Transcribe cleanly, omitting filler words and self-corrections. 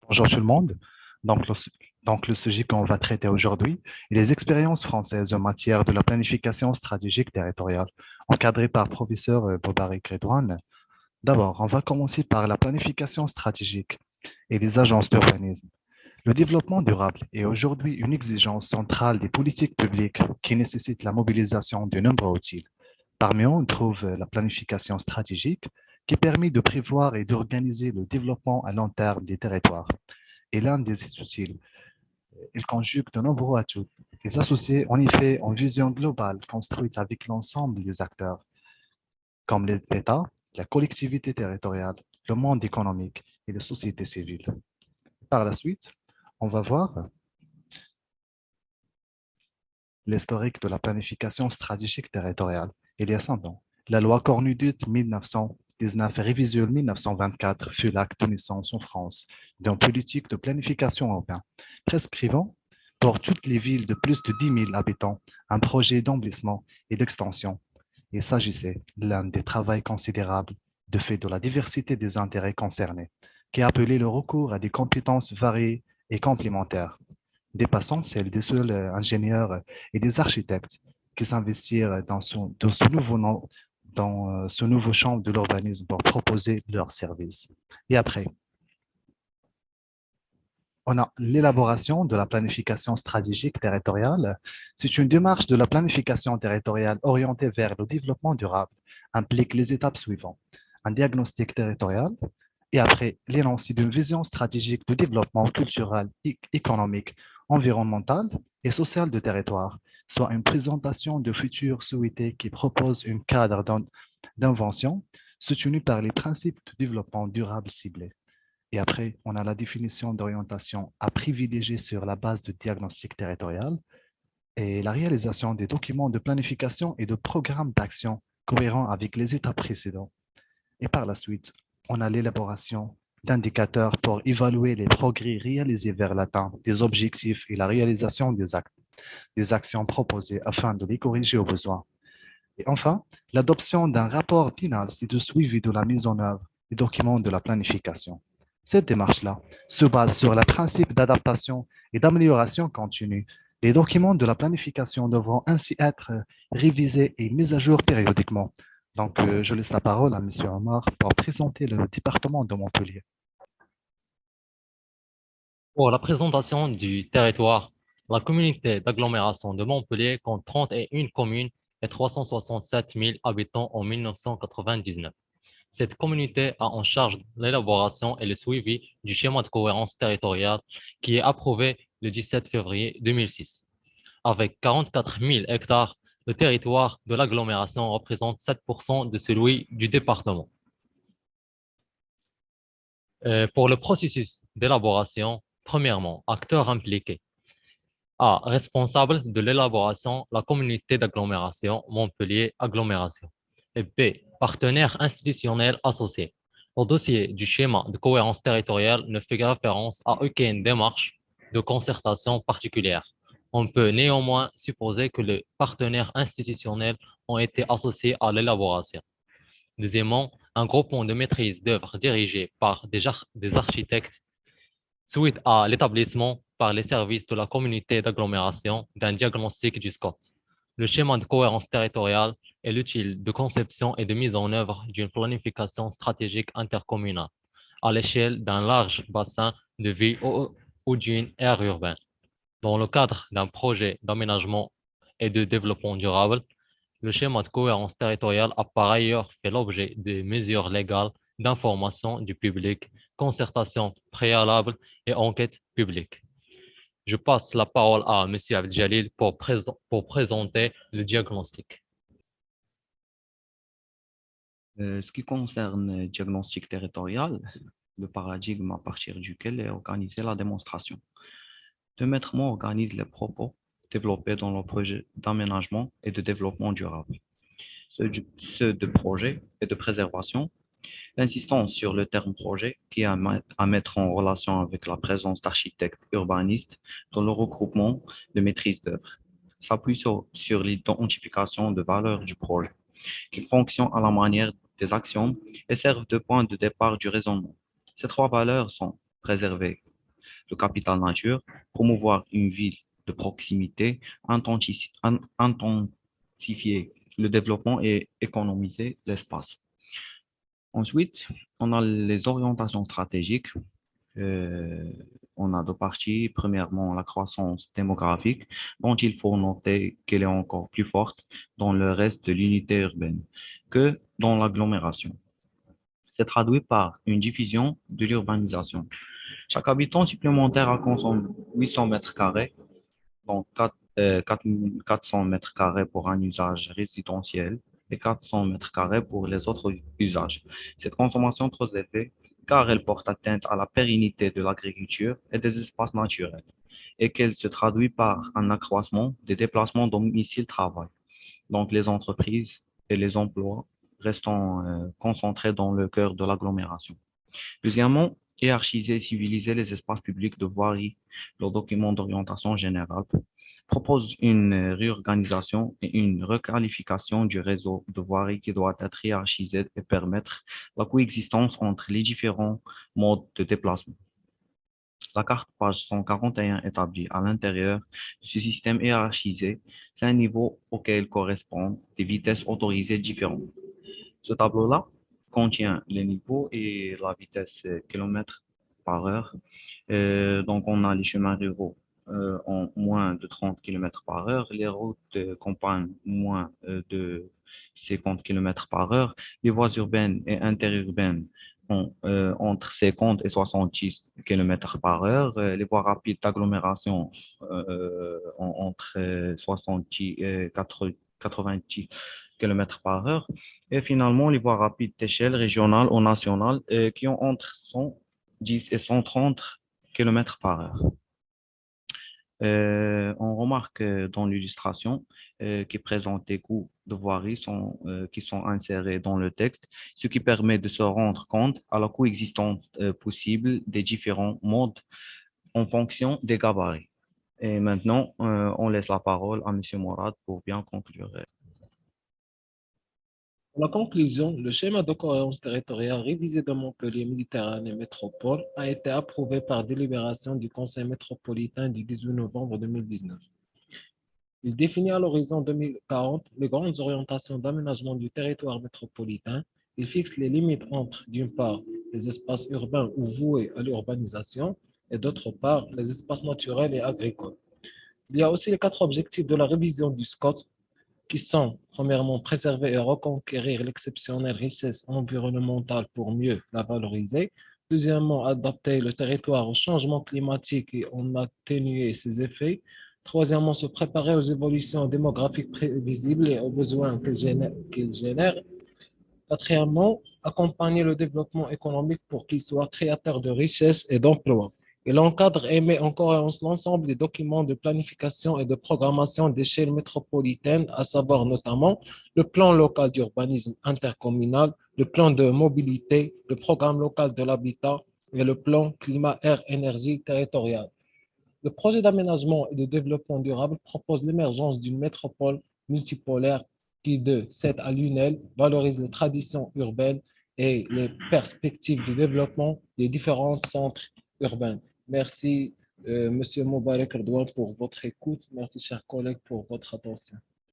Bonjour tout le monde. Donc, le, le sujet qu'on va traiter aujourd'hui est les expériences françaises en matière de la planification stratégique territoriale, encadrée par professeur Bobaric Redouane. D'abord, on va commencer par la planification stratégique et les agences d'urbanisme. Le développement durable est aujourd'hui une exigence centrale des politiques publiques qui nécessite la mobilisation de nombreux outils. Parmi eux, on trouve la planification stratégique qui permet de prévoir et d'organiser le développement à long terme des territoires est l'un des outils. Il conjugue de nombreux atouts. Les associés, en effet, ont une vision globale construite avec l'ensemble des acteurs, comme l'État, la collectivité territoriale, le monde économique et la société civile. Par la suite, on va voir l'historique de la planification stratégique territoriale. Il y a 100 ans, la loi Cornudut 1919 révisée 1924 fut l'acte de naissance en France d'une politique de planification européenne, prescrivant pour toutes les villes de plus de 10 000 habitants un projet d'emplissement et d'extension. Il s'agissait l'un des travaux considérables de fait de la diversité des intérêts concernés, qui appelait le recours à des compétences variées et complémentaires dépassant celle des seuls ingénieurs et des architectes qui s'investirent dans ce nouveau dans ce nouveau champ de l'urbanisme pour proposer leurs services. Et après, on a l'élaboration de la planification stratégique territoriale. C'est une démarche de la planification territoriale orientée vers le développement durable, implique les étapes suivantes. Un diagnostic territorial et après l'énoncé d'une vision stratégique de développement culturel, économique, environnemental et social du territoire, soit une présentation de futurs souhaités qui propose un cadre d'invention soutenu par les principes de développement durable ciblés. Et après, on a la définition d'orientation à privilégier sur la base de diagnostic territorial et la réalisation des documents de planification et de programmes d'action cohérents avec les étapes précédentes. Et par la suite, on a l'élaboration d'indicateurs pour évaluer les progrès réalisés vers l'atteinte des objectifs et la réalisation des actes, des actions proposées afin de les corriger au besoin. Et enfin, l'adoption d'un rapport final c'est de suivi de la mise en œuvre des documents de la planification. Cette démarche-là se base sur le principe d'adaptation et d'amélioration continue. Les documents de la planification devront ainsi être révisés et mis à jour périodiquement. Donc, je laisse la parole à M. Omar pour présenter le département de Montpellier. Pour la présentation du territoire, la communauté d'agglomération de Montpellier compte 31 communes et 367 000 habitants en 1999. Cette communauté a en charge l'élaboration et le suivi du schéma de cohérence territoriale qui est approuvé le 17 février 2006. Avec 44 000 hectares, le territoire de l'agglomération représente 7% de celui du département. Pour le processus d'élaboration, premièrement, acteurs impliqués. A. Responsable de l'élaboration, la communauté d'agglomération Montpellier Agglomération. Et B. Partenaires institutionnels associés. Le dossier du schéma de cohérence territoriale ne fait référence à aucune démarche de concertation particulière. On peut néanmoins supposer que les partenaires institutionnels ont été associés à l'élaboration. Deuxièmement, un groupement de maîtrise d'œuvre dirigé par des architectes suite à l'établissement par les services de la communauté d'agglomération d'un diagnostic du SCOT. Le schéma de cohérence territoriale est l'outil de conception et de mise en œuvre d'une planification stratégique intercommunale à l'échelle d'un large bassin de vie ou d'une aire urbaine. Dans le cadre d'un projet d'aménagement et de développement durable, le schéma de cohérence territoriale a par ailleurs fait l'objet de mesures légales d'information du public, concertation préalable et enquête publique. Je passe la parole à M. Abdjalil pour présenter le diagnostic. Ce qui concerne le diagnostic territorial, le paradigme à partir duquel est organisée la démonstration. Le maître mot organise les propos développés dans le projet d'aménagement et de développement durable, ceux de projet et de préservation, l'insistance sur le terme projet qui est à mettre en relation avec la présence d'architectes urbanistes dans le regroupement de maîtrise d'œuvre, s'appuie sur l'identification de valeurs du projet qui fonctionnent à la manière des actions et servent de point de départ du raisonnement. Ces trois valeurs sont préserver, le capital nature, promouvoir une ville de proximité, intensifier le développement et économiser l'espace. Ensuite, on a les orientations stratégiques. Euh, on a deux parties. Premièrement, la croissance démographique, dont il faut noter qu'elle est encore plus forte dans le reste de l'unité urbaine que dans l'agglomération. C'est traduit par une diffusion de l'urbanisation. Chaque habitant supplémentaire a consomme 800 mètres carrés, donc 400 mètres carrés pour un usage résidentiel et 400 mètres carrés pour les autres usages. Cette consommation trop élevée, car elle porte atteinte à la pérennité de l'agriculture et des espaces naturels, et qu'elle se traduit par un accroissement des déplacements domicile-travail. Donc les entreprises et les emplois restant concentrés dans le cœur de l'agglomération. Deuxièmement, hiérarchiser et civiliser les espaces publics de voirie. Le document d'orientation générale propose une réorganisation et une requalification du réseau de voirie qui doit être hiérarchisé et permettre la coexistence entre les différents modes de déplacement. La carte page 141 établit à l'intérieur de ce système hiérarchisé, c'est un niveau auquel correspondent des vitesses autorisées différentes. Ce tableau-là contient les niveaux et la vitesse km par heure. Donc, on a les chemins ruraux en moins de 30 km par heure, les routes de campagne moins de 50 km par heure, les voies urbaines et interurbaines entre 50 et 70 km par heure, les voies rapides d'agglomération entre 70 et 90 km par heure. Et finalement, les voies rapides d'échelle régionale ou nationale qui ont entre 110 et 130 km par heure. On remarque dans l'illustration qui présente des coûts de voirie qui sont insérés dans le texte, ce qui permet de se rendre compte à la coexistence possible des différents modes en fonction des gabarits. Et maintenant, on laisse la parole à M. Morad pour bien conclure. Pour la conclusion, le schéma de cohérence territoriale révisé de Montpellier Méditerranée Métropole a été approuvé par délibération du Conseil métropolitain du 18 novembre 2019. Il définit à l'horizon 2040 les grandes orientations d'aménagement du territoire métropolitain. Il fixe les limites entre, d'une part, les espaces urbains ou voués à l'urbanisation et d'autre part, les espaces naturels et agricoles. Il y a aussi les 4 objectifs de la révision du SCOT qui sont, premièrement, préserver et reconquérir l'exceptionnelle richesse environnementale pour mieux la valoriser. Deuxièmement, adapter le territoire au changement climatique et en atténuer ses effets. Troisièmement, se préparer aux évolutions démographiques prévisibles et aux besoins qu'elles génèrent. Quatrièmement, accompagner le développement économique pour qu'il soit créateur de richesses et d'emplois. Il encadre et met en cohérence l'ensemble des documents de planification et de programmation d'échelle métropolitaine, à savoir notamment le plan local d'urbanisme intercommunal, le plan de mobilité, le programme local de l'habitat et le plan climat-air-énergie territorial. Le projet d'aménagement et de développement durable propose l'émergence d'une métropole multipolaire qui, de cette à Lunel, valorise les traditions urbaines et les perspectives de développement des différents centres urbains. Merci, Monsieur Moubarek Erdouan, pour votre écoute. Merci, chers collègues, pour votre attention.